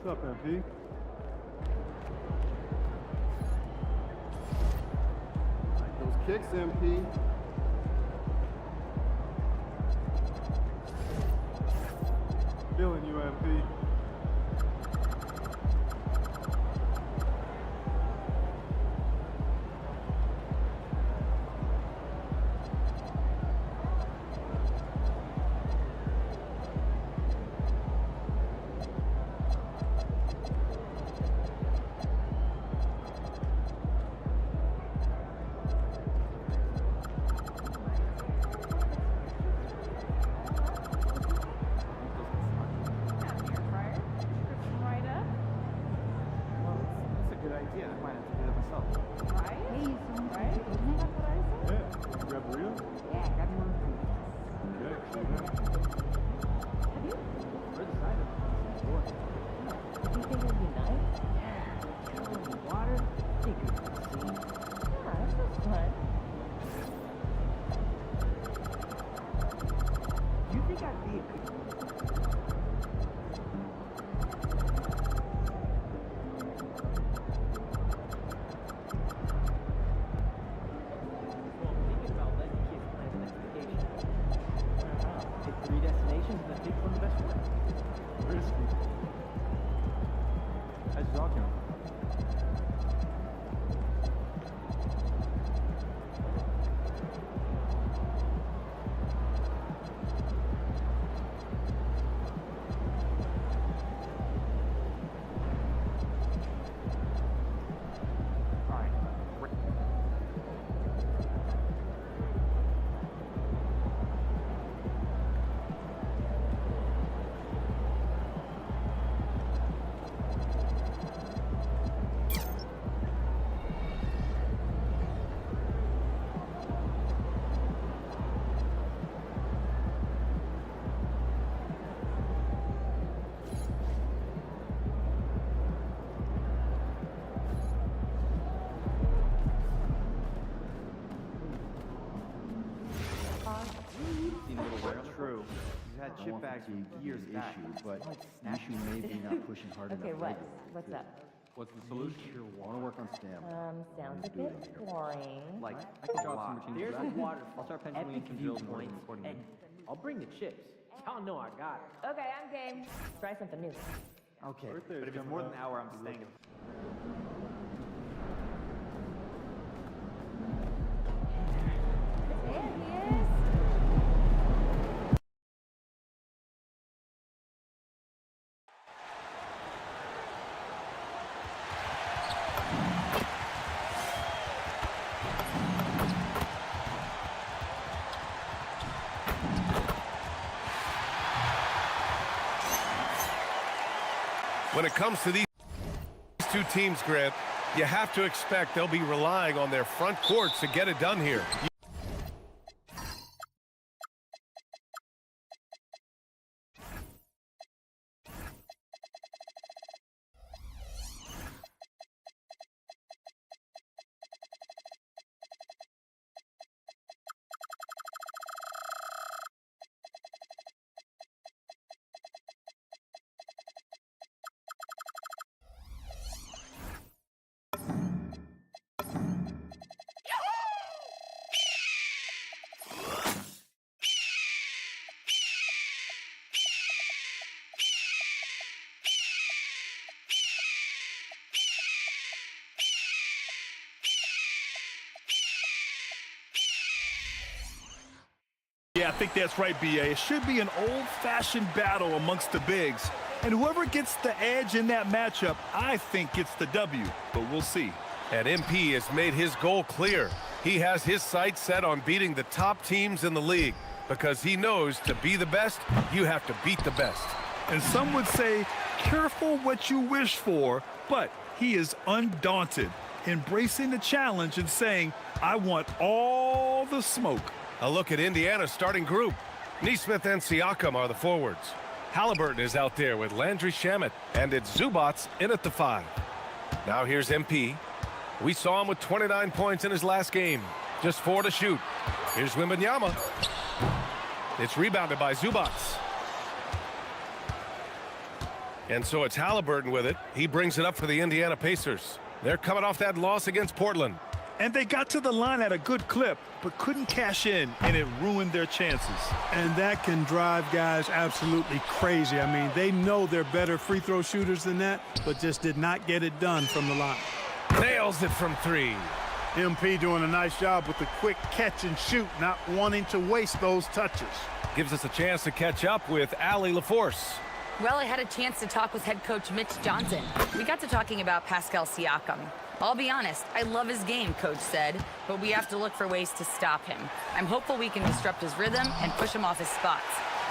What's up, MP? Like those kicks, MP. Feeling you, MP. True. He's had chip bags for years back. But the issue may be not pushing hard enough. Okay, what's up? What's the solution? I want to work on stamina. Sounds a bit boring. Like, I can drop some routines. there's for a that. waterfall. I'll start penciling in some view drills and working points, accordingly. and I'll bring the chips. Y'all know I got it. Okay, I'm game. Try something new. Okay, Birthday's but if it's coming more than up. an hour, I'm staying. There he is. When it comes to these two teams, Grant, you have to expect they'll be relying on their front courts to get it done here. Yeah, I think that's right, B.A. It should be an old-fashioned battle amongst the bigs. And whoever gets the edge in that matchup, I think gets the W. But we'll see. And MP has made his goal clear. He has his sights set on beating the top teams in the league because he knows to be the best, you have to beat the best. And some would say, careful what you wish for, but he is undaunted, embracing the challenge and saying, I want all the smoke. A look at Indiana's starting group. Neesmith and Siakam are the forwards. Halliburton is out there with Landry Shamet, and it's Zubats in at the 5. Now here's MP. We saw him with 29 points in his last game. Just 4 to shoot. Here's Wembanyama. It's rebounded by Zubats. And so it's Halliburton with it. He brings it up for the Indiana Pacers. They're coming off that loss against Portland. And they got to the line at a good clip, but couldn't cash in, and it ruined their chances. And that can drive guys absolutely crazy. I mean, they know they're better free throw shooters than that, but just did not get it done from the line. Nails it from 3. MP doing a nice job with the quick catch and shoot, not wanting to waste those touches. Gives us a chance to catch up with Allie LaForce. Well, I had a chance to talk with head coach Mitch Johnson. We got to talking about Pascal Siakam. I'll be honest, I love his game, coach said, but we have to look for ways to stop him. I'm hopeful we can disrupt his rhythm and push him off his spots.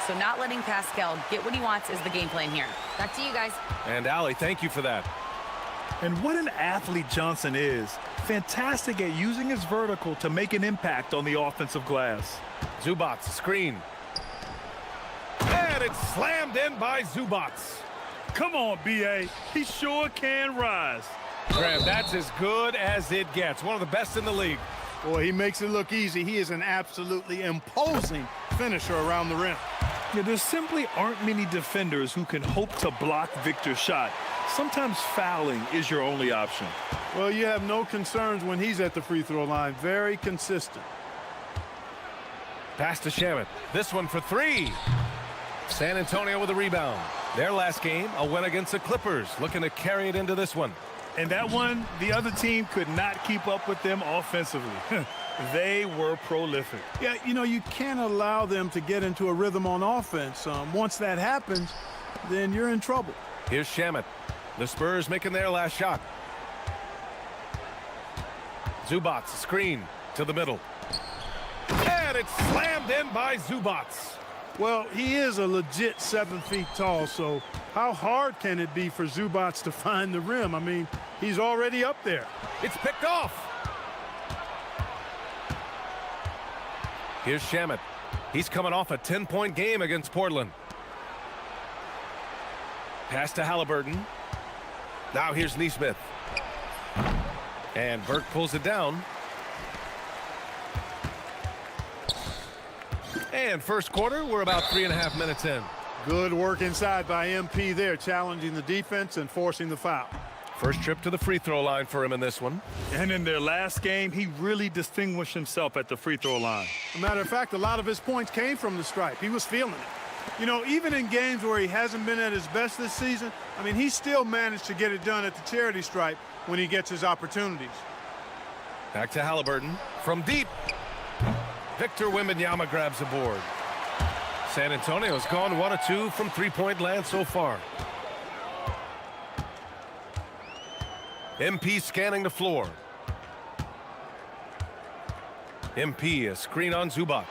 So not letting Pascal get what he wants is the game plan here. Back to you guys. And Allie, thank you for that. And what an athlete Johnson is. Fantastic at using his vertical to make an impact on the offensive glass. Zubac, screen. And it's slammed in by Zubac. Come on, B.A. He sure can rise. Graham, that's as good as it gets. One of the best in the league. Boy, he makes it look easy. He is an absolutely imposing finisher around the rim. Yeah, there simply aren't many defenders who can hope to block Victor's shot. Sometimes fouling is your only option. Well, you have no concerns when he's at the free throw line. Very consistent. Pass to Shamet. This one for 3. San Antonio with a rebound. Their last game, a win against the Clippers. Looking to carry it into this one. And that one, the other team could not keep up with them offensively. They were prolific. Yeah, you know, you can't allow them to get into a rhythm on offense. Once that happens, then you're in trouble. Here's Shamet. The Spurs making their last shot. Zubac, screen to the middle. And it's slammed in by Zubac. Well, he is a legit 7 feet tall, so how hard can it be for Zubac to find the rim? I mean, he's already up there. It's picked off. Here's Shamet. He's coming off a 10-point game against Portland. Pass to Halliburton. Now here's Neesmith. And Burke pulls it down. And first quarter, we're about 3.5 minutes in. Good work inside by MP there, challenging the defense and forcing the foul. First trip to the free throw line for him in this one. And in their last game, he really distinguished himself at the free throw line. As a matter of fact, a lot of his points came from the stripe. He was feeling it. You know, even in games where he hasn't been at his best this season, I mean, he still managed to get it done at the charity stripe when he gets his opportunities. Back to Halliburton. From deep. Victor Wembanyama grabs the board. San Antonio's gone 1 of 2 from three-point land so far. MP scanning the floor. MP, a screen on Zubac.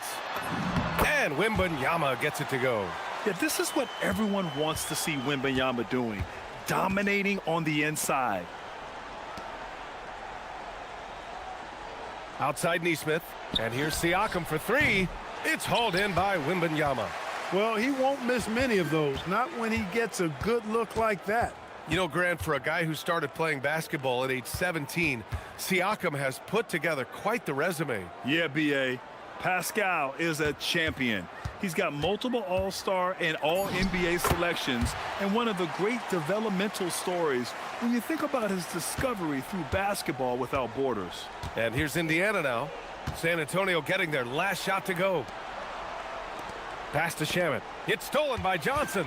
And Wembanyama gets it to go. Yeah, this is what everyone wants to see Wembanyama doing, dominating on the inside. Outside Neesmith. And here's Siakam for 3. It's hauled in by Wembanyama. Well, he won't miss many of those, not when he gets a good look like that. You know, Grant, for a guy who started playing basketball at age 17, Siakam has put together quite the resume. Yeah, B.A. Pascal is a champion. He's got multiple All-Star and All-NBA selections, and one of the great developmental stories when you think about his discovery through basketball without borders. And here's Indiana now. San Antonio getting their last shot to go. Pass to Shamet. It's stolen by Johnson.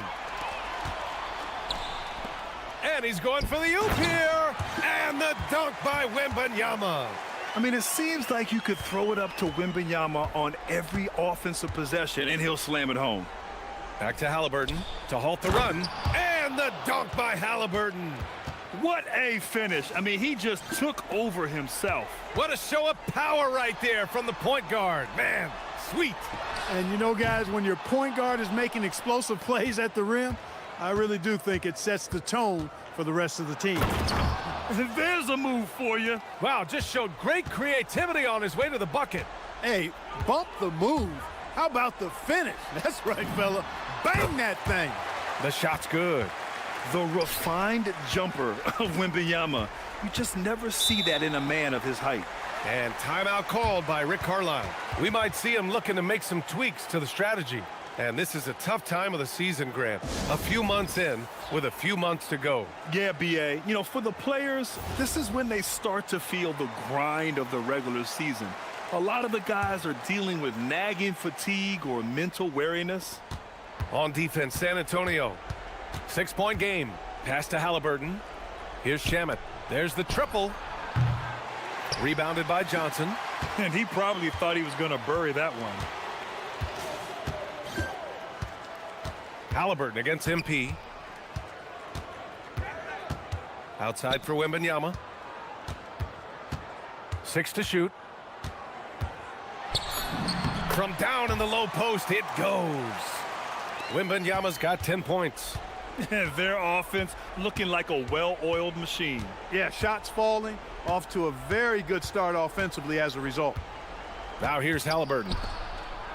And he's going for the oop here. And the dunk by Wembanyama. I mean, it seems like you could throw it up to Wembanyama on every offensive possession, and he'll slam it home. Back to Halliburton to halt the run. And the dunk by Halliburton. What a finish. I mean, he just took over himself. What a show of power right there from the point guard. Man, sweet. And you know, guys, when your point guard is making explosive plays at the rim, I really do think it sets the tone for the rest of the team. There's a move for you. Wow, just showed great creativity on his way to the bucket. Hey, bump the move. How about the finish? That's right, fella. Bang that thing. The shot's good. The refined jumper of Wembanyama. You just never see that in a man of his height. And timeout called by Rick Carlisle. We might see him looking to make some tweaks to the strategy. And this is a tough time of the season, Grant. A few months in with a few months to go. Yeah, B.A. You know, for the players, this is when they start to feel the grind of the regular season. A lot of the guys are dealing with nagging fatigue or mental weariness. On defense, San Antonio. 6-point game. Pass to Halliburton. Here's Shamet. There's the triple. Rebounded by Johnson. And he probably thought he was going to bury that one. Halliburton against MP. Outside for Wembanyama. 6 to shoot. From down in the low post, it goes. Wembanyama's got 10 points. Their offense looking like a well-oiled machine. Yeah, shots falling, off to a very good start offensively as a result. Now here's Halliburton.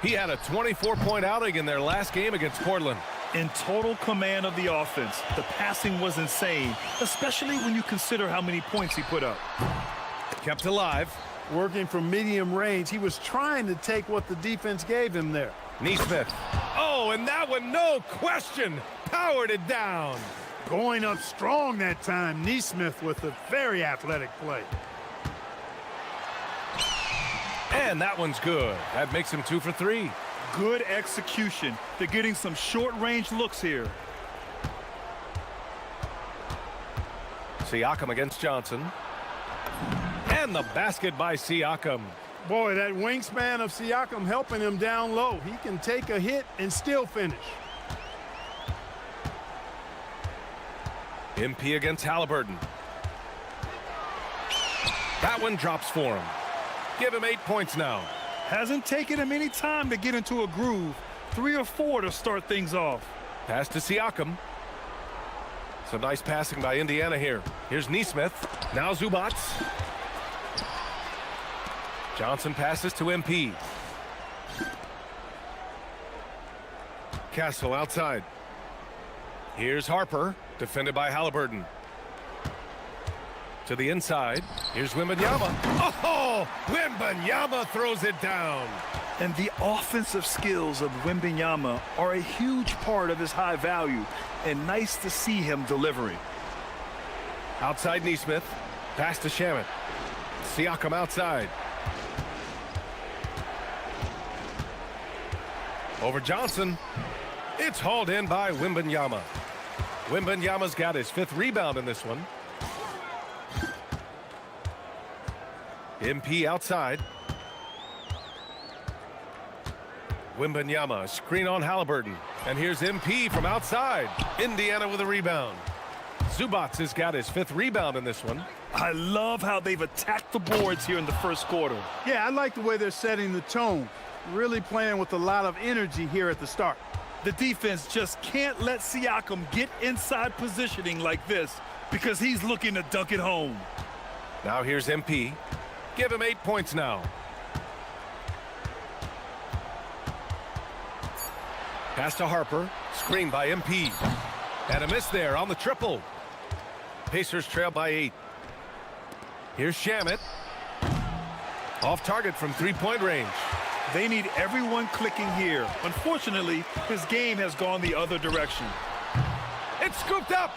He had a 24-point outing in their last game against Portland. In total command of the offense, the passing was insane, especially when you consider how many points he put up. Kept alive. Working from medium range, he was trying to take what the defense gave him there. Nesmith. Oh, and that one, no question, powered it down. Going up strong that time, Nesmith with a very athletic play. And that one's good. That makes him 2 for 3. Good execution. They're getting some short-range looks here. Siakam against Johnson. And the basket by Siakam. Boy, that wingspan of Siakam helping him down low. He can take a hit and still finish. MP against Halliburton. That one drops for him. Give him 8 points now. Hasn't taken him any time to get into a groove. 3 or 4 to start things off. Pass to Siakam. Some nice passing by Indiana here. Here's Nesmith. Now Zubats. Johnson passes to MP. Castle outside. Here's Harper, defended by Halliburton. To the inside. Here's Wembanyama. Oh, Wembanyama throws it down. And the offensive skills of Wembanyama are a huge part of his high value, and nice to see him delivering. Outside Nesmith. Pass to Shamet. Siakam outside. Over Johnson. It's hauled in by Wembanyama. Wembanyama's got his 5th rebound in this one. MP outside. Wembanyama, screen on Halliburton. And here's MP from outside. Indiana with a rebound. Zubats has got his 5th rebound in this one. I love how they've attacked the boards here in the first quarter. Yeah, I like the way they're setting the tone. Really playing with a lot of energy here at the start. The defense just can't let Siakam get inside positioning like this because he's looking to dunk it home. Now here's MP. Give him 8 points now. Pass to Harper. Screen by MP. And a miss there on the triple. Pacers trail by 8. Here's Shamet. Off target from 3-point range. They need everyone clicking here. Unfortunately, his game has gone the other direction. It's scooped up.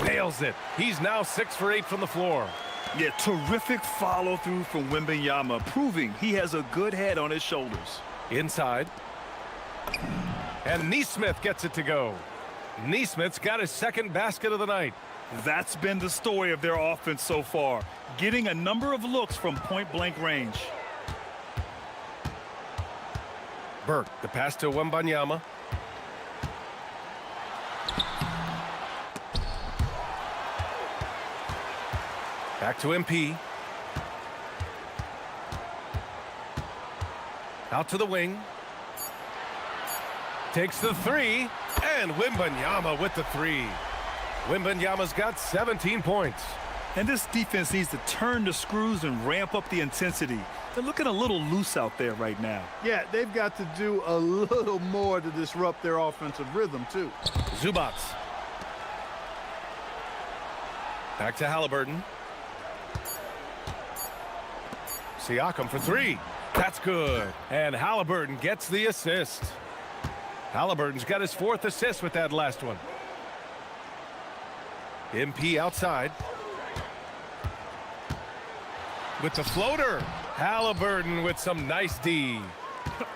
Nails it. He's now 6 for 8 from the floor. Yeah, terrific follow-through from Wembanyama, proving he has a good head on his shoulders. Inside. And Nesmith gets it to go. Nesmith's got his 2nd basket of the night. That's been the story of their offense so far, getting a number of looks from point-blank range. Burke, the pass to Wembanyama. Back to MP. Out to the wing. Takes the 3. And Wembanyama with the 3. Wembanyama's got 17 points. And this defense needs to turn the screws and ramp up the intensity. They're looking a little loose out there right now. Yeah, they've got to do a little more to disrupt their offensive rhythm, too. Zubats. Back to Halliburton. Siakam for 3. That's good. And Halliburton gets the assist. Halliburton's got his 4th assist with that last one. MP outside. With the floater. Halliburton with some nice D.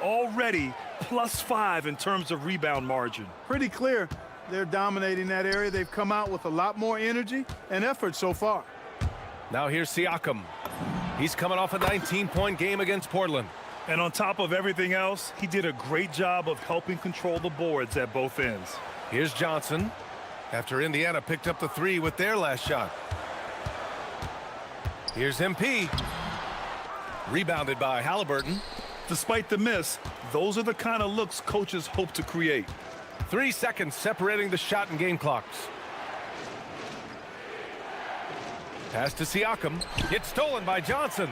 Already +5 in terms of rebound margin. Pretty clear they're dominating that area. They've come out with a lot more energy and effort so far. Now here's Siakam. He's coming off a 19-point game against Portland. And on top of everything else, he did a great job of helping control the boards at both ends. Here's Johnson after Indiana picked up the 3 with their last shot. Here's MP. Rebounded by Halliburton. Despite the miss, those are the kind of looks coaches hope to create. 3 seconds separating the shot and game clocks. Pass to Siakam. It's stolen by Johnson.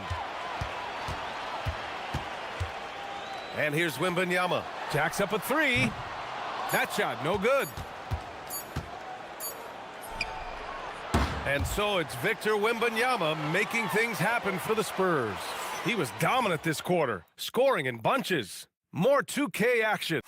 And here's Wembanyama. Jacks up a 3. That shot no good. And so it's Victor Wembanyama making things happen for the Spurs. He was dominant this quarter, scoring in bunches. More 2K action.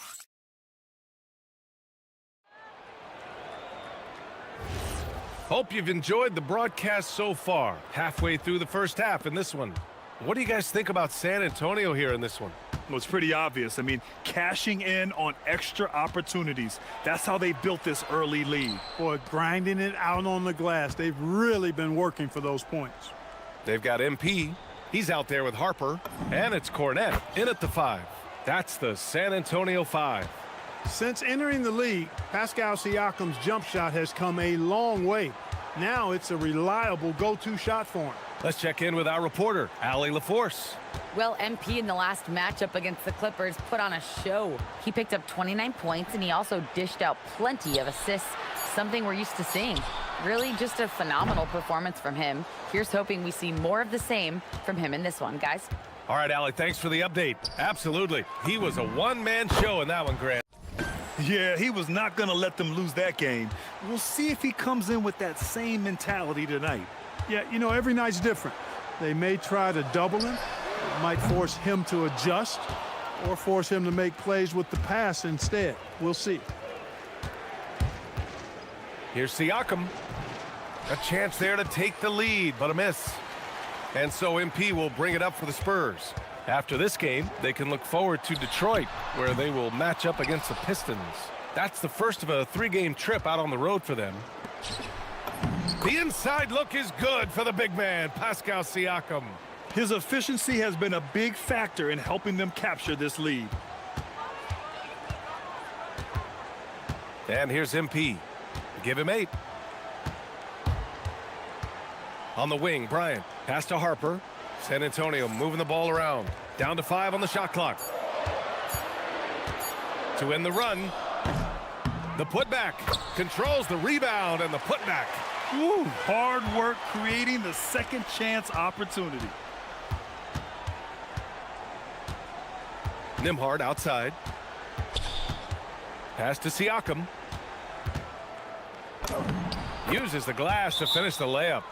Hope you've enjoyed the broadcast so far. Halfway through the first half in this one. What do you guys think about San Antonio here in this one? Well, it's pretty obvious. I mean, cashing in on extra opportunities. That's how they built this early lead. Boy, grinding it out on the glass. They've really been working for those points. They've got MP. He's out there with Harper. And it's Cornette in at the 5. That's the San Antonio 5. Since entering the league, Pascal Siakam's jump shot has come a long way. Now it's a reliable go-to shot for him. Let's check in with our reporter, Allie LaForce. Well, MP in the last matchup against the Clippers put on a show. He picked up 29 points, and he also dished out plenty of assists, something we're used to seeing. Really just a phenomenal performance from him. Here's hoping we see more of the same from him in this one, guys. All right, Allie, thanks for the update. Absolutely. He was a one-man show in that one, Grant. Yeah, he was not going to let them lose that game. We'll see if he comes in with that same mentality tonight. Yeah, you know, every night's different. They may try to double him. It might force him to adjust or force him to make plays with the pass instead. We'll see. Here's Siakam. A chance there to take the lead, but a miss. And so MP will bring it up for the Spurs. After this game, they can look forward to Detroit, where they will match up against the Pistons. That's the first of a 3-game trip out on the road for them. The inside look is good for the big man, Pascal Siakam. His efficiency has been a big factor in helping them capture this lead. And here's MP. Give him 8. On the wing, Bryant. Pass to Harper. San Antonio moving the ball around. Down to 5 on the shot clock. To end the run. The putback. Controls the rebound and the putback. Woo, hard work creating the second chance opportunity. Nembhard outside. Pass to Siakam. Uses the glass to finish the layup.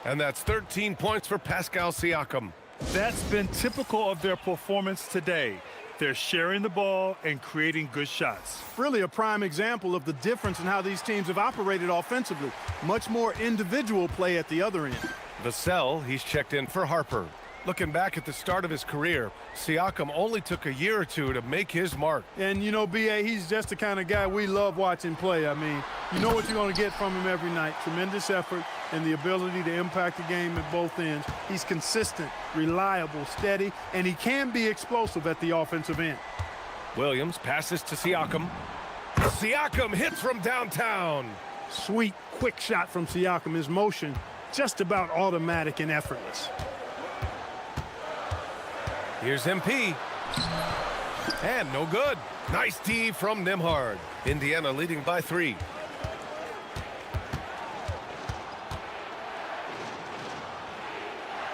And that's 13 points for Pascal Siakam. That's been typical of their performance today. They're sharing the ball and creating good shots. Really a prime example of the difference in how these teams have operated offensively. Much more individual play at the other end. Vassell, he's checked in for Harper. Looking back at the start of his career, Siakam only took a year or two to make his mark. And, you know, B.A., he's just the kind of guy we love watching play. I mean, you know what you're going to get from him every night. Tremendous effort and the ability to impact the game at both ends. He's consistent, reliable, steady, and he can be explosive at the offensive end. Williams passes to Siakam. Siakam hits from downtown. Sweet, quick shot from Siakam. His motion just about automatic and effortless. Here's MP. And no good. Nice D from Nembhard. Indiana leading by 3.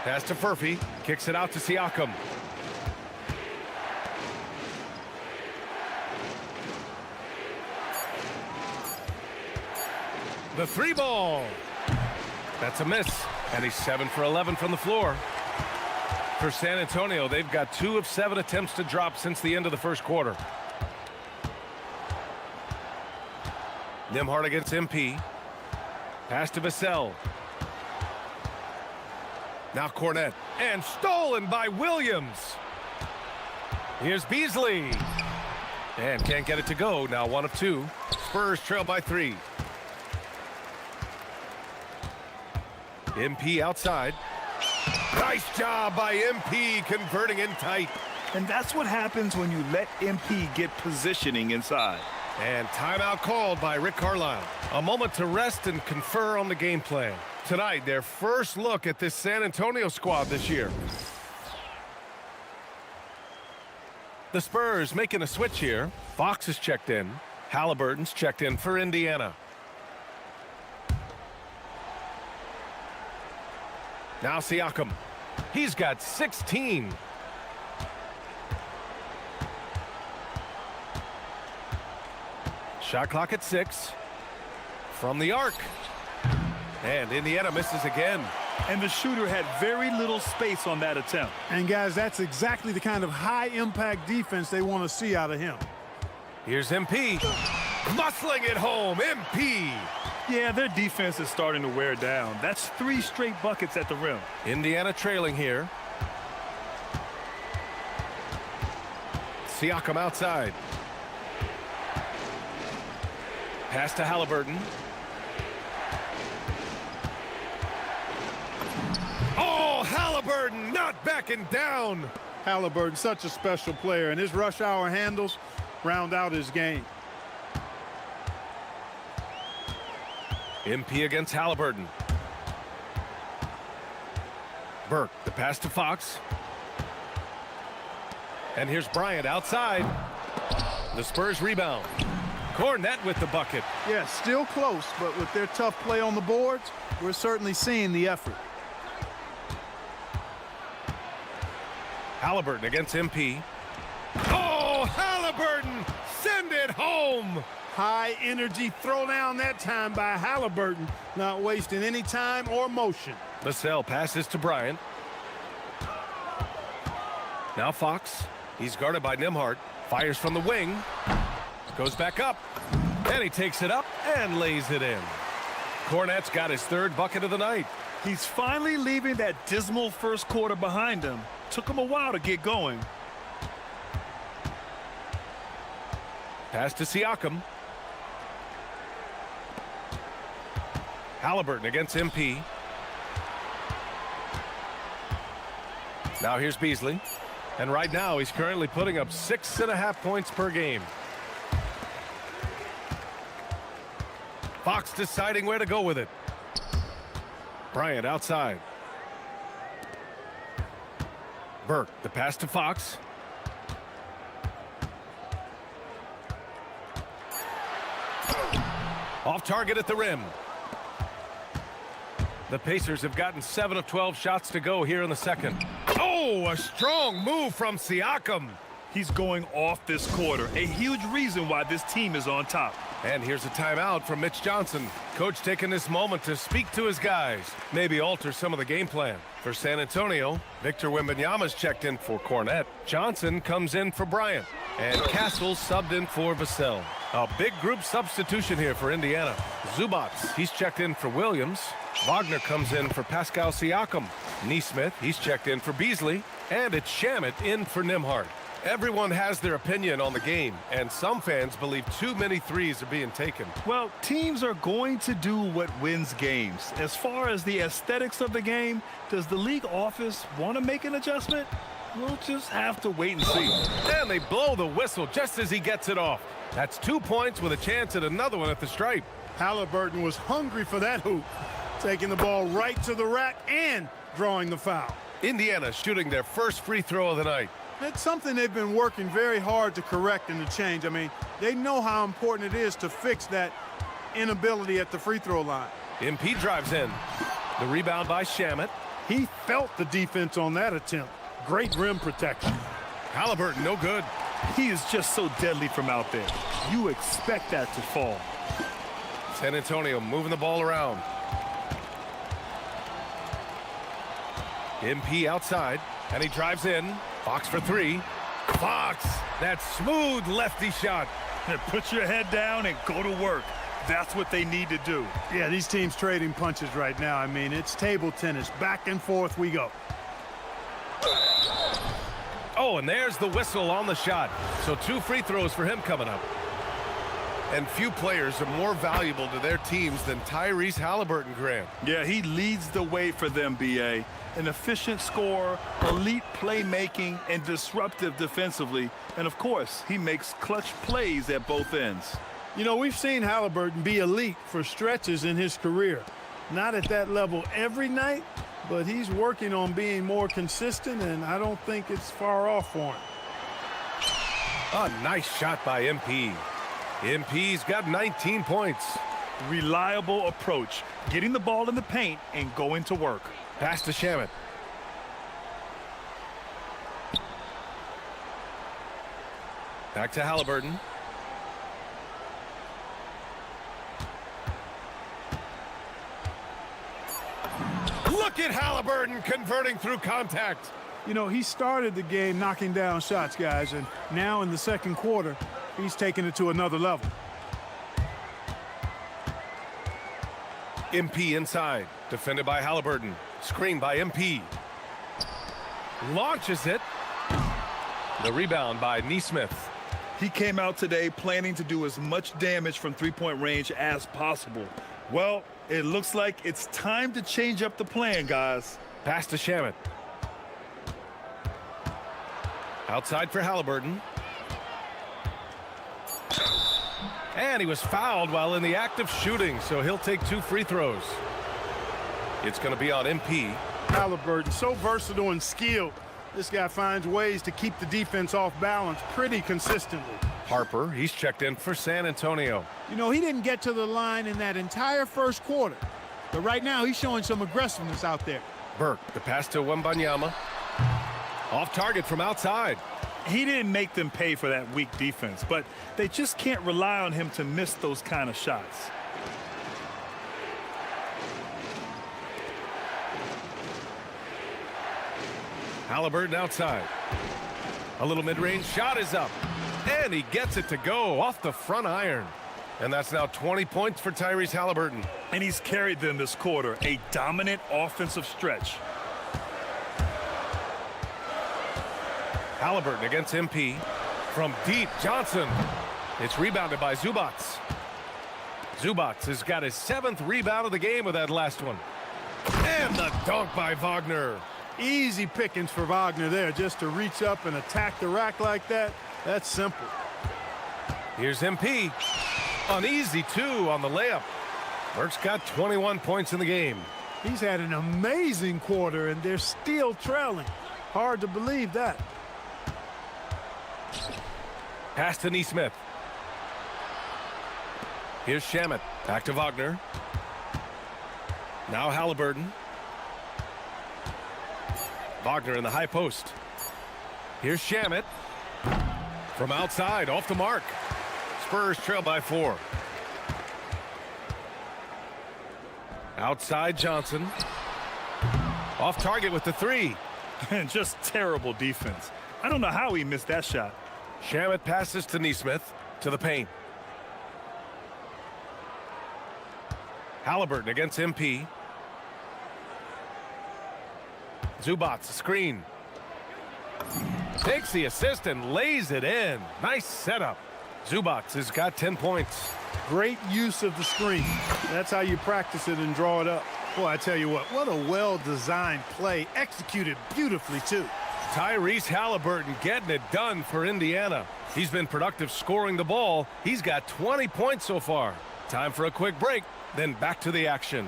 Pass to Furphy. Kicks it out to Siakam. The 3 ball. That's a miss. And he's 7 for 11 from the floor. For San Antonio, they've got 2 of 7 attempts to drop since the end of the first quarter. Nimhart against MP. Pass to Vassell. Now Cornette. And stolen by Williams. Here's Beasley. And can't get it to go. Now 1 of 2. Spurs trail by 3. MP outside. Nice job by MP converting in tight. And that's what happens when you let MP get positioning inside. And timeout called by Rick Carlisle. A moment to rest and confer on the game plan. Tonight, their first look at this San Antonio squad this year. The Spurs making a switch here. Fox is checked in. Halliburton's checked in for Indiana. Now Siakam. He's got 16. Shot clock at 6. From the arc. And Indiana misses again. And the shooter had very little space on that attempt. And guys, that's exactly the kind of high-impact defense they want to see out of him. Here's MP. Muscling it home. MP. Yeah, their defense is starting to wear down. That's 3 straight buckets at the rim. Indiana trailing here. Siakam outside. Pass to Halliburton. Oh, Halliburton not backing down. Halliburton, such a special player, and his rush hour handles round out his game. MP against Halliburton. Burke, the pass to Fox. And here's Bryant outside. The Spurs rebound. Cornette with the bucket. Yeah, still close, but with their tough play on the boards, we're certainly seeing the effort. Halliburton against MP. Oh, Halliburton! Send it home! High energy throwdown that time by Halliburton, not wasting any time or motion. Vassell passes to Bryant. Now Fox. He's guarded by Nimhart. Fires from the wing. Goes back up. And he takes it up and lays it in. Cornette's got his 3rd bucket of the night. He's finally leaving that dismal first quarter behind him. Took him a while to get going. Pass to Siakam. Halliburton against MP. Now here's Beasley. And right now he's currently putting up 6.5 points per game. Fox deciding where to go with it. Bryant outside. Burke, the pass to Fox. Off target at the rim. The Pacers have gotten 7 of 12 shots to go here in the second. Oh, a strong move from Siakam. He's going off this quarter, a huge reason why this team is on top. And here's a timeout from Mitch Johnson. Coach taking this moment to speak to his guys, maybe alter some of the game plan. For San Antonio, Victor Wembanyama's checked in for Cornette. Johnson comes in for Bryant. And Castle subbed in for Vassell. A big group substitution here for Indiana. Zubats, he's checked in for Williams. Wagner comes in for Pascal Siakam. Neesmith, he's checked in for Beasley. And it's Shamet in for Nimhart. Everyone has their opinion on the game, and some fans believe too many threes are being taken. Well, teams are going to do what wins games. As far as the aesthetics of the game, does the league office want to make an adjustment? We'll just have to wait and see. And they blow the whistle just as he gets it off. That's 2 points with a chance at another one at the stripe. Halliburton was hungry for that hoop, taking the ball right to the rack and drawing the foul. Indiana shooting their first free throw of the night. It's something they've been working very hard to correct and to change. I mean, they know how important it is to fix that inability at the free throw line. MP drives in. The rebound by Shamet. He felt the defense on that attempt. Great rim protection. Halliburton, no good. He is just so deadly from out there. You expect that to fall. San Antonio moving the ball around. MP outside, and he drives in. Fox for 3. Fox, that smooth lefty shot. Put your head down and go to work. That's what they need to do. Yeah, these teams trading punches right now. I mean, it's table tennis. Back and forth we go. Oh, and there's the whistle on the shot. So 2 free throws for him coming up. And few players are more valuable to their teams than Tyrese Halliburton, Graham. Yeah, he leads the way for them, B.A. An efficient scorer, elite playmaking, and disruptive defensively. And, of course, he makes clutch plays at both ends. You know, we've seen Halliburton be elite for stretches in his career. Not at that level every night, but he's working on being more consistent, and I don't think it's far off for him. A nice shot by MP. MP's got 19 points. Reliable approach, getting the ball in the paint and going to work. Pass to Shamet. Back to Halliburton. Look at Halliburton converting through contact. You know, he started the game knocking down shots, guys, and now in the second quarter, he's taking it to another level. MP inside, defended by Halliburton. Screen by MP. Launches it. The rebound by Nesmith. He came out today planning to do as much damage from three-point range as possible. Well, it looks like it's time to change up the plan, guys. Pass to Shamet. Outside for Halliburton. And he was fouled while in the act of shooting, so he'll take 2 free throws. It's going to be on MP. Halliburton, so versatile and skilled. This guy finds ways to keep the defense off balance pretty consistently. Harper, he's checked in for San Antonio. You know, he didn't get to the line in that entire first quarter, but right now he's showing some aggressiveness out there. Burke, the pass to Wembanyama. Off target from outside. He didn't make them pay for that weak defense, but they just can't rely on him to miss those kind of shots. Halliburton outside. A little mid-range shot is up. And he gets it to go off the front iron. And that's now 20 points for Tyrese Halliburton. And he's carried them this quarter, a dominant offensive stretch. Halliburton against MP. From deep, Johnson. It's rebounded by Zubats. Zubats has got his 7th rebound of the game with that last one. And the dunk by Wagner. Easy pickings for Wagner there, just to reach up and attack the rack like that. That's simple. Here's MP. An easy 2 on the layup. Burke's got 21 points in the game. He's had an amazing quarter, and they're still trailing. Hard to believe that. Pass to Nesmith. Here's Shamet. Back to Wagner. Now Halliburton. Wagner in the high post. Here's Shamet. From outside, off the mark. Spurs trail by 4. Outside Johnson. Off target with the 3. And just terrible defense. I don't know how he missed that shot. Shamet passes to Nesmith to the paint. Halliburton against MP. Zubats, a screen. Takes the assist and lays it in. Nice setup. Zubats has got 10 points. Great use of the screen. That's how you practice it and draw it up. Boy, I tell you what a well-designed play. Executed beautifully, too. Tyrese Halliburton getting it done for Indiana. He's been productive scoring the ball. He's got 20 points so far. Time for a quick break, then back to the action.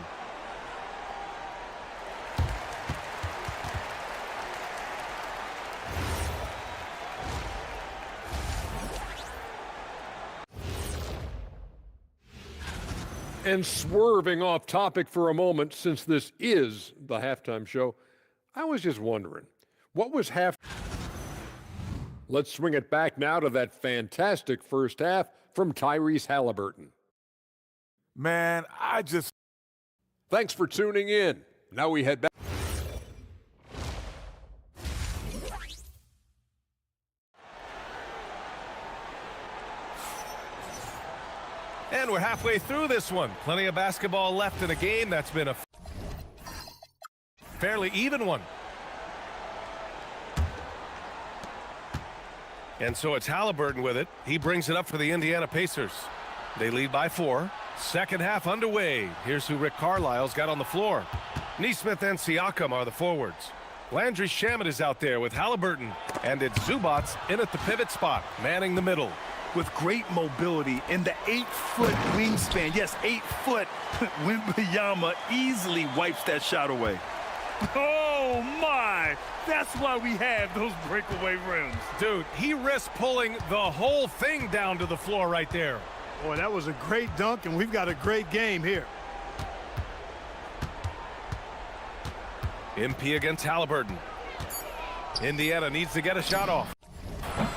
And swerving off topic for a moment, since this is the halftime show, I was just wondering, what was Let's swing it back now to that fantastic first half from Tyrese Halliburton. Man, Thanks for tuning in. Now we head back. And we're halfway through this one. Plenty of basketball left in a game that's been a fairly even one. And so it's Haliburton with it. He brings it up for the Indiana Pacers. They lead by 4. Second half underway. Here's who Rick Carlisle's got on the floor. Nesmith and Siakam are the forwards. Landry Shamet is out there with Haliburton. And it's Zubats in at the pivot spot, manning the middle. With great mobility and the 8-foot wingspan. Yes, 8 foot. Wembanyama easily wipes that shot away. Oh, my. That's why we have those breakaway rims. Dude, he risked pulling the whole thing down to the floor right there. Boy, that was a great dunk, and we've got a great game here. MP against Haliburton. Indiana needs to get a shot off.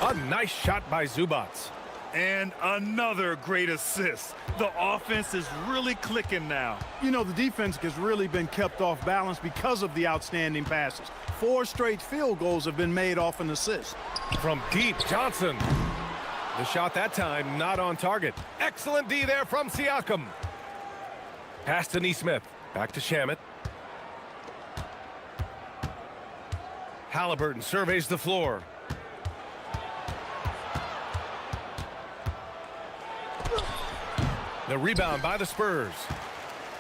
A nice shot by Zubats. And another great assist. The offense is really clicking now. You know, the defense has really been kept off balance because of the outstanding passes. 4 straight field goals have been made off an assist. From deep, Johnson. The shot that time not on target. Excellent D there from Siakam. Pass to Nesmith. Back to Shamet. Haliburton surveys the floor. The rebound by the Spurs.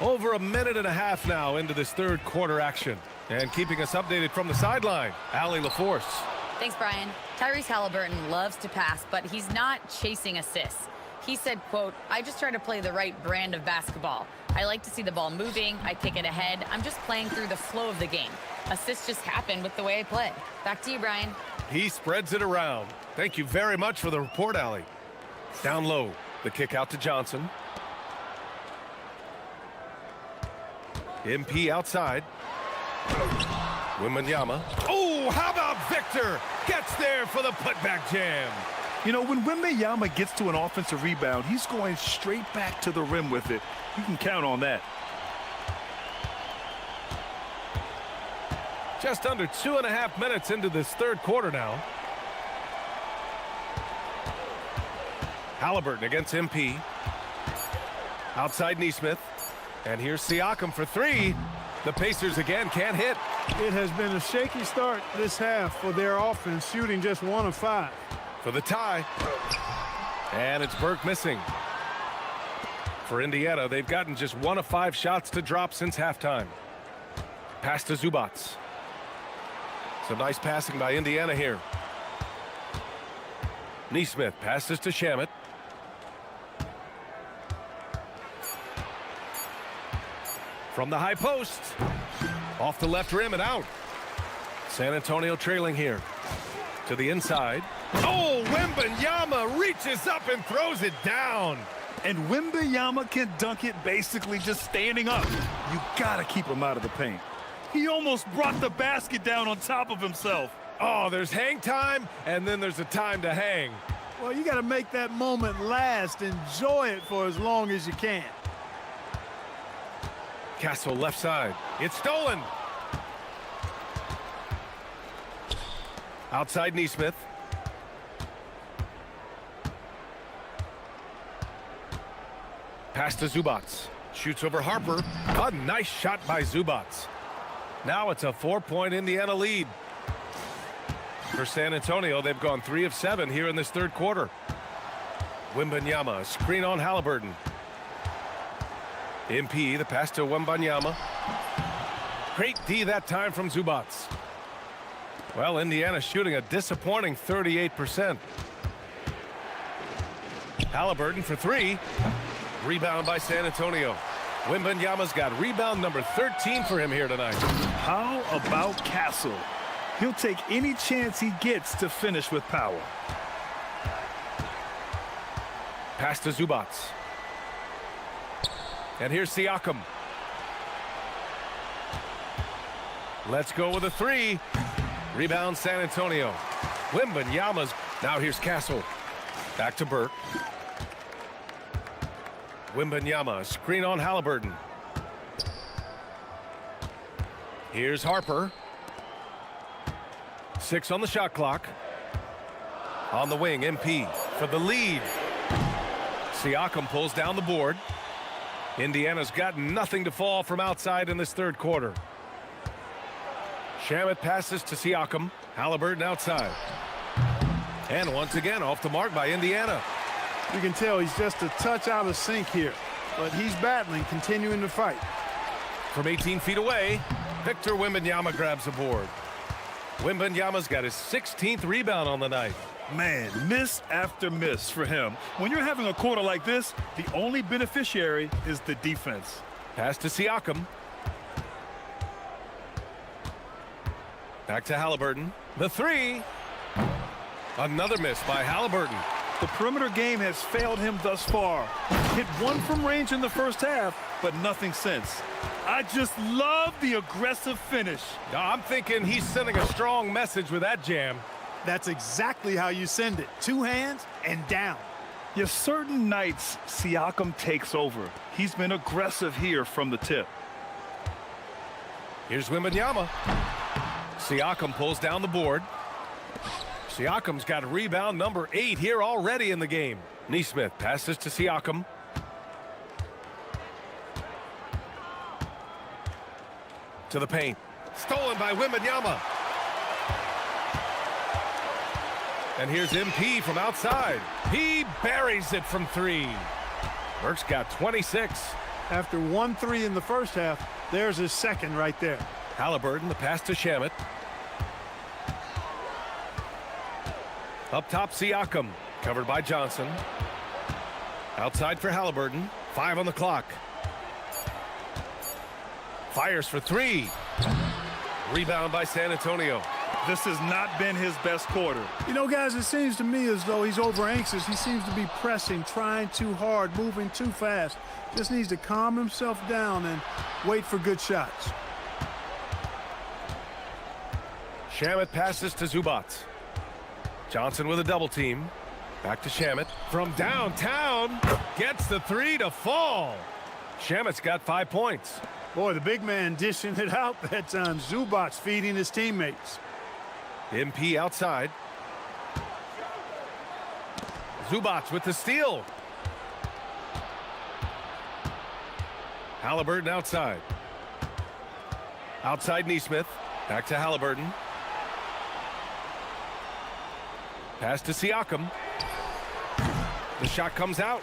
Over a minute and a half now into this third quarter action. And keeping us updated from the sideline, Allie LaForce. Thanks, Brian. Tyrese Haliburton loves to pass, but he's not chasing assists. He said, quote, "I just try to play the right brand of basketball. I like to see the ball moving. I kick it ahead. I'm just playing through the flow of the game. Assists just happen with the way I play." Back to you, Brian. He spreads it around. Thank you very much for the report, Allie. Down low, the kick out to Johnson. MP outside. Wembanyama. Oh, how about Victor? Gets there for the putback jam. You know, when Wembanyama gets to an offensive rebound, he's going straight back to the rim with it. You can count on that. Just under 2.5 minutes into this third quarter now. Haliburton against MP. Outside Nesmith. And here's Siakam for 3. The Pacers again can't hit. It has been a shaky start this half for their offense, shooting just 1 of 5. For the tie. And it's Burke missing. For Indiana, they've gotten just 1 of 5 shots to drop since halftime. Pass to Zubats. Some nice passing by Indiana here. Nesmith passes to Shamet. From the high post. Off the left rim and out. San Antonio trailing here. To the inside. Oh, Wembanyama reaches up and throws it down. And Wembanyama can dunk it basically just standing up. You got to keep him out of the paint. He almost brought the basket down on top of himself. Oh, there's hang time, and then there's a time to hang. Well, you got to make that moment last. Enjoy it for as long as you can. Castle left side. It's stolen. Outside Nesmith. Pass to Zubats. Shoots over Harper. A nice shot by Zubats. Now it's a 4-point Indiana lead. For San Antonio, they've gone 3 of 7 here in this third quarter. Wembanyama, screen on Haliburton. MP, the pass to Wembanyama. Great D that time from Zubats. Well, Indiana shooting a disappointing 38%. Haliburton for 3. Rebound by San Antonio. Wembanyama's got rebound number 13 for him here tonight. How about Castle? He'll take any chance he gets to finish with power. Pass to Zubats. And here's Siakam. Let's go with a 3. Rebound San Antonio. Wembanyama's. Now here's Castle. Back to Burke. Wembanyama, screen on Haliburton. Here's Harper. 6 on the shot clock. On the wing, MP for the lead. Siakam pulls down the board. Indiana's got nothing to fall from outside in this third quarter. Shamet passes to Siakam. Halliburton outside. And once again off the mark by Indiana. You can tell he's just a touch out of sync here, but he's battling, continuing to fight. From 18 feet away, Victor Wembanyama grabs a board. Wembanyama's got his 16th rebound on the night. Man, miss after miss for him. When you're having a quarter like this, the only beneficiary is the defense. Pass to Siakam. Back to Halliburton. The three. Another miss by Halliburton. The perimeter game has failed him thus far. Hit one from range in the first half, but nothing since. I just love the aggressive finish. I'm thinking he's sending a strong message with that jam. That's exactly how you send it. Two hands and down. Yes, certain nights Siakam takes over. He's been aggressive here from the tip. Here's Wembanyama. Siakam pulls down the board. Siakam's got rebound number 8 here already in the game. Nesmith passes to Siakam. To the paint. Stolen by Wembanyama. And here's MP from outside. He buries it from 3. Burke's got 26. After 1-3 in the first half, there's his second right there. Halliburton, the pass to Shamet. Up top, Siakam. Covered by Johnson. Outside for Halliburton. 5 on the clock. Fires for 3. Rebound by San Antonio. This has not been his best quarter. You know, guys, it seems to me as though he's over anxious. He seems to be pressing, trying too hard, moving too fast. Just needs to calm himself down and wait for good shots. Shamet passes to Zubac. Johnson with a double team. Back to Shamet. From downtown. Gets the 3 to fall. Shamet's got 5 points. Boy, the big man dishing it out that time. Zubac feeding his teammates. MP outside. Zubac with the steal. Halliburton outside. Outside Nesmith. Back to Halliburton. Pass to Siakam. The shot comes out.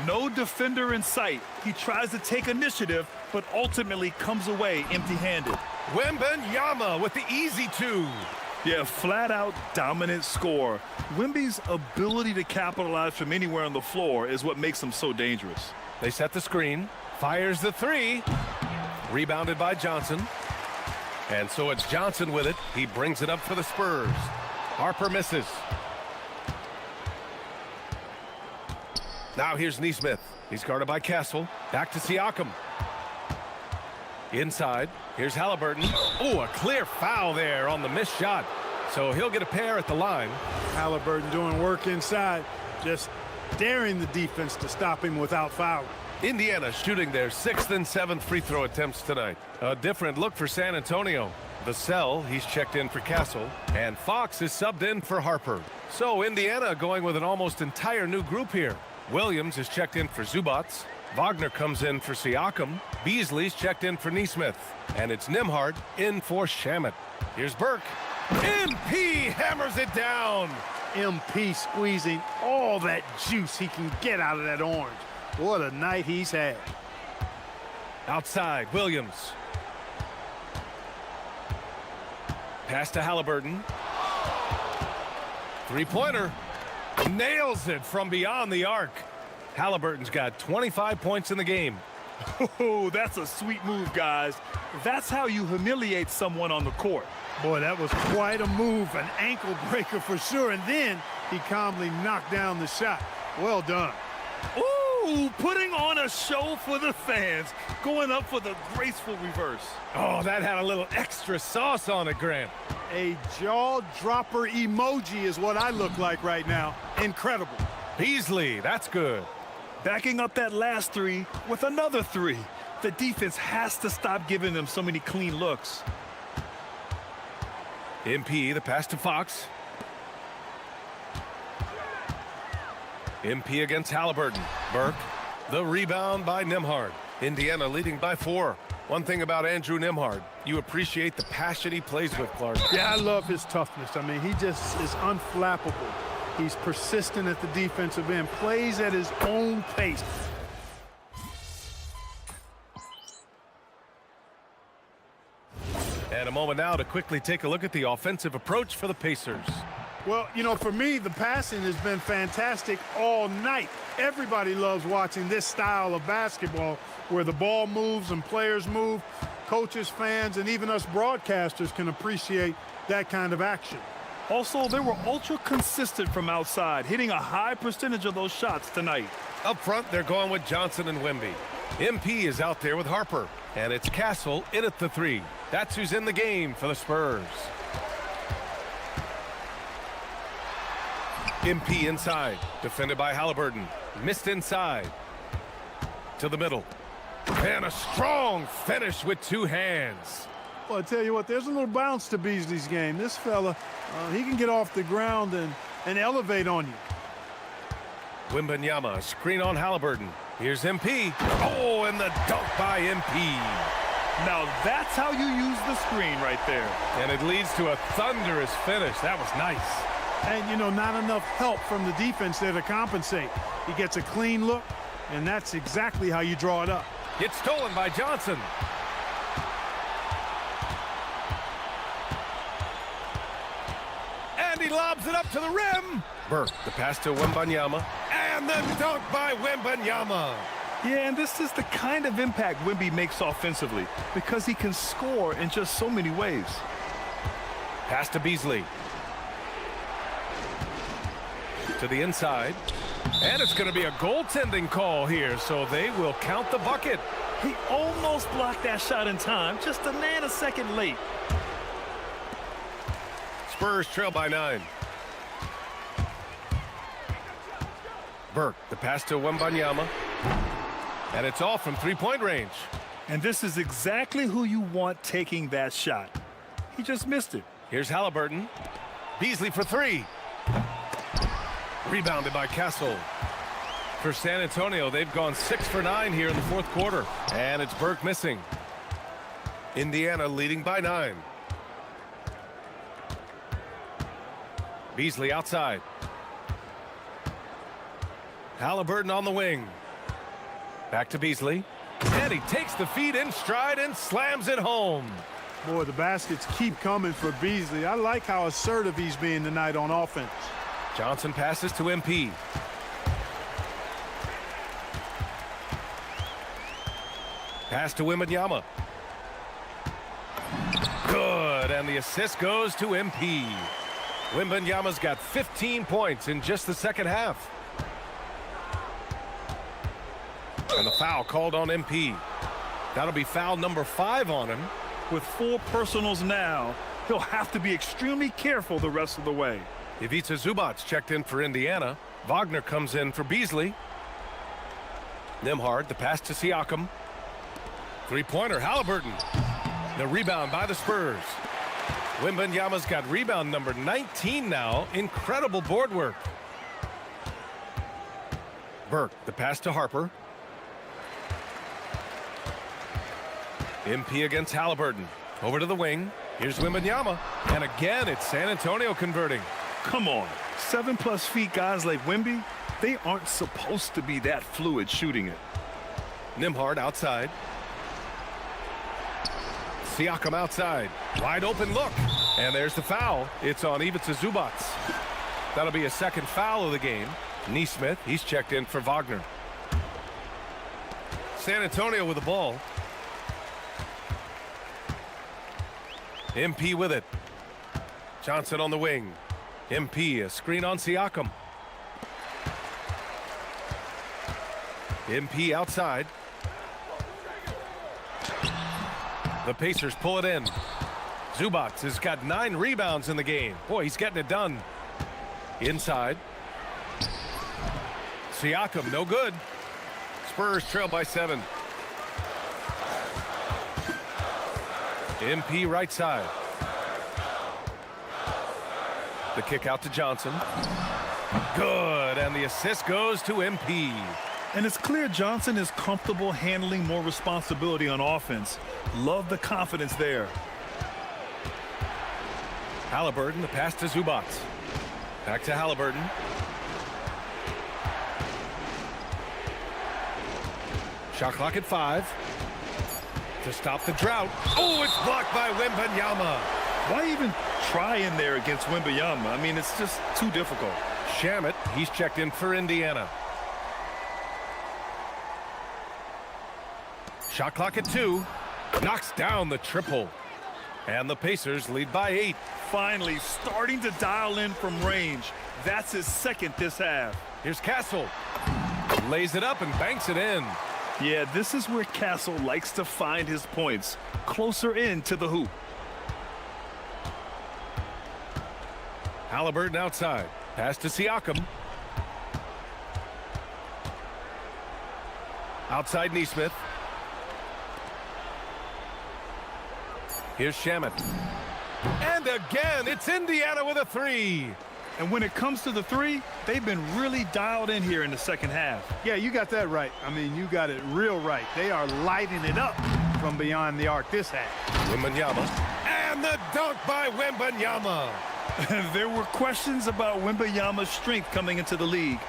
No defender in sight. He tries to take initiative, but ultimately comes away empty-handed. Wembanyama with the easy 2. Yeah, flat-out dominant score. Wemby's ability to capitalize from anywhere on the floor is what makes him so dangerous. They set the screen. Fires the 3. Rebounded by Johnson. And so it's Johnson with it. He brings it up for the Spurs. Harper misses. Now here's Nesmith. He's guarded by Castle. Back to Siakam. Inside. Here's Halliburton. Oh, a clear foul there on the missed shot. So he'll get a pair at the line. Halliburton doing work inside, just daring the defense to stop him without fouling. Indiana shooting their 6th and 7th free throw attempts tonight. A different look for San Antonio. Vassell, he's checked in for Castle. And Fox is subbed in for Harper. So Indiana going with an almost entire new group here. Williams is checked in for Zubac. Wagner comes in for Siakam. Beasley's checked in for Nesmith. And it's Nembhard in for Shamet. Here's Burke. MP hammers it down. MP squeezing all that juice he can get out of that orange. What a night he's had. Outside, Williams. Pass to Halliburton. Three-pointer. Nails it from beyond the arc. Halliburton's got 25 points in the game. Oh, that's a sweet move, guys. That's how you humiliate someone on the court. Boy, that was quite a move, an ankle breaker for sure. And then he calmly knocked down the shot. Well done. Ooh, putting on a show for the fans, going up for the graceful reverse. Oh, that had a little extra sauce on it, Grant. A jaw-dropper emoji is what I look like right now. Incredible. Beasley, that's good. Backing up that last 3 with another 3. The defense has to stop giving them so many clean looks. MP, the pass to Fox. MP against Halliburton. Burke. The rebound by Nembhard. Indiana leading by 4. One thing about Andrew Nembhard, you appreciate the passion he plays with, Clark. Yeah, I love his toughness. I mean, he just is unflappable. He's persistent at the defensive end, plays at his own pace. And a moment now to quickly take a look at the offensive approach for the Pacers. Well, you know, for me, the passing has been fantastic all night. Everybody loves watching this style of basketball where the ball moves and players move. Coaches, fans, and even us broadcasters can appreciate that kind of action. Also, they were ultra consistent from outside, hitting a high percentage of those shots tonight. Up front, they're going with Johnson and Wemby. MP is out there with Harper, and it's Castle in at the 3. That's who's in the game for the Spurs. MP inside, defended by Halliburton. Missed inside. To the middle. And a strong finish with 2 hands. Well, I tell you what, there's a little bounce to Beasley's game. This fella, he can get off the ground and elevate on you. Wembanyama, screen on Halliburton. Here's MP. Oh, and the dunk by MP. Now that's how you use the screen right there. And it leads to a thunderous finish. That was nice. And, you know, not enough help from the defense there to compensate. He gets a clean look, and that's exactly how you draw it up. It's stolen by Johnson. And he lobs it up to the rim. Burke, the pass to Wembanyama. And the dunk by Wembanyama. Yeah, and this is the kind of impact Wemby makes offensively because he can score in just so many ways. Pass to Beasley. To the inside. And it's going to be a goaltending call here, so they will count the bucket. He almost blocked that shot in time, just a nanosecond late. Spurs trail by 9. Burke, the pass to Wembanyama. And it's off from 3-point range. And this is exactly who you want taking that shot. He just missed it. Here's Halliburton. Beasley for 3. Rebounded by Castle. For San Antonio, they've gone 6 for 9 here in the 4th quarter. And it's Burke missing. Indiana leading by 9. Beasley outside. Halliburton on the wing. Back to Beasley. And he takes the feed in stride and slams it home. Boy, the baskets keep coming for Beasley. I like how assertive he's being tonight on offense. Johnson passes to MP. Pass to Wembanyama. Good, and the assist goes to MP. Wembanyama's got 15 points in just the second half. And the foul called on MP. That'll be foul number 5 on him. With 4 personals now, he'll have to be extremely careful the rest of the way. Ivica Zubac's checked in for Indiana. Wagner comes in for Beasley. Nembhard, the pass to Siakam. 3-pointer, Halliburton. The rebound by the Spurs. Wembanyama's got rebound number 19 now. Incredible board work. Burke, the pass to Harper. MP against Halliburton. Over to the wing. Here's Wembanyama. And again, it's San Antonio converting. Come on. 7+ feet guys like Wemby, they aren't supposed to be that fluid shooting it. Nembhard outside. Siakam outside. Wide open look. And there's the foul. It's on Ivica Zubac. That'll be a second foul of the game. Nesmith, he's checked in for Wagner. San Antonio with the ball. MP with it. Johnson on the wing. MP, a screen on Siakam. MP outside. The Pacers pull it in. Zubac has got 9 rebounds in the game. Boy, he's getting it done. Inside. Siakam, no good. Spurs trail by 7. MP right side. The kick out to Johnson. Good, and the assist goes to MP. And it's clear Johnson is comfortable handling more responsibility on offense. Love the confidence there. Halliburton, the pass to Zubac. Back to Halliburton. Shot clock at 5. To stop the drought. Oh, it's blocked by Wembanyama. Why even try in there against Wembanyama? I mean, it's just too difficult. Shamet, he's checked in for Indiana. Shot clock at 2. Knocks down the triple. And the Pacers lead by 8. Finally starting to dial in from range. That's his second this half. Here's Castle. Lays it up and banks it in. Yeah, this is where Castle likes to find his points. Closer in to the hoop. Halliburton outside. Pass to Siakam. Outside Neesmith. Here's Shamet. And again, it's Indiana with a 3. And when it comes to the 3, they've been really dialed in here in the second half. Yeah, you got that right. I mean, you got it real right. They are lighting it up from beyond the arc this half. Wembanyama. And the dunk by Wembanyama. There were questions about Wembanyama's strength coming into the league.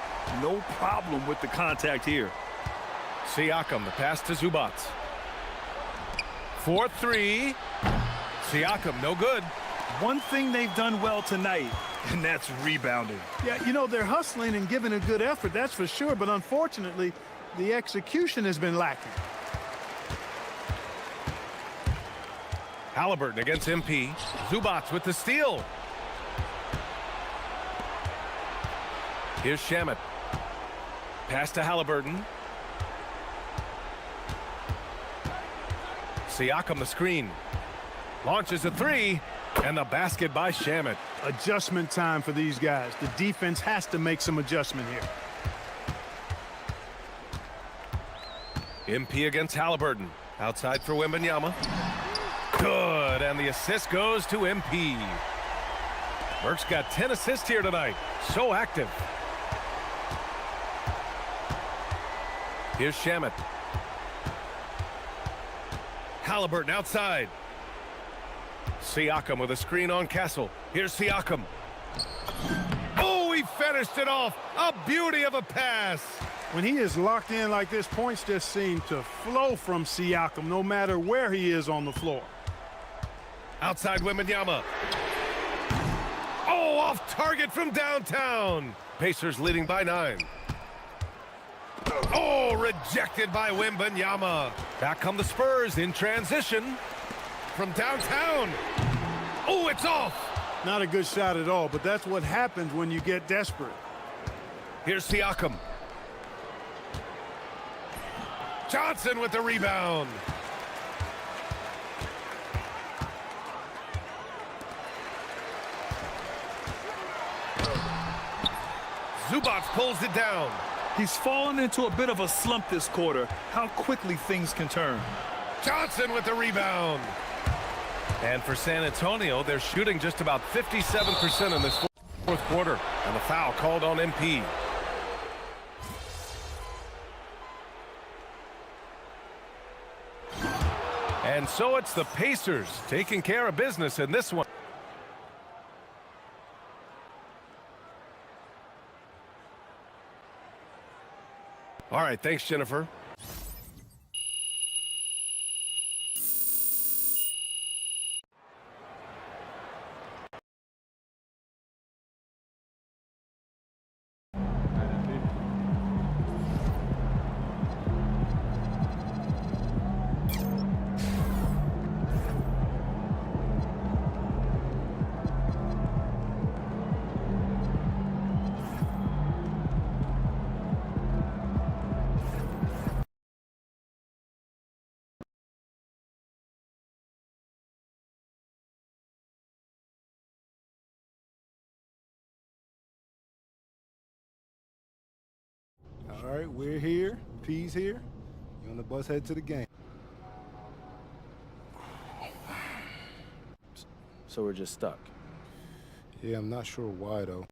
No problem with the contact here. Siakam, the pass to Zubac. 4-3. Siakam, no good. One thing they've done well tonight, and that's rebounding. Yeah, you know, they're hustling and giving a good effort, that's for sure, but unfortunately, the execution has been lacking. Halliburton against MP. Zubac with the steal. Here's Shamet. Pass to Halliburton. Siakam the screen. Launches a 3. And the basket by Shamet. Adjustment time for these guys. The defense has to make some adjustment here. MP against Halliburton. Outside for Wembanyama. Good, and the assist goes to MP. Burke's got 10 assists here tonight. So active. Here's Shamet. Halliburton outside. Siakam with a screen on Castle. Here's Siakam. Oh, he finished it off. A beauty of a pass. When he is locked in like this, points just seem to flow from Siakam no matter where he is on the floor. Outside Wembanyama. Oh, off target from downtown. Pacers leading by 9. Oh, rejected by Wembanyama. Back come the Spurs in transition from downtown. Oh, it's off. Not a good shot at all, but that's what happens when you get desperate. Here's Siakam. Johnson with the rebound. Zubac pulls it down. He's fallen into a bit of a slump this quarter. How quickly things can turn. Johnson with the rebound. And for San Antonio, they're shooting just about 57% in this fourth quarter. And the foul called on MP. And so it's the Pacers taking care of business in this one. All right, thanks, Jennifer. All right, we're here. P's here. You on the bus head to the game. So we're just stuck. Yeah, I'm not sure why, though.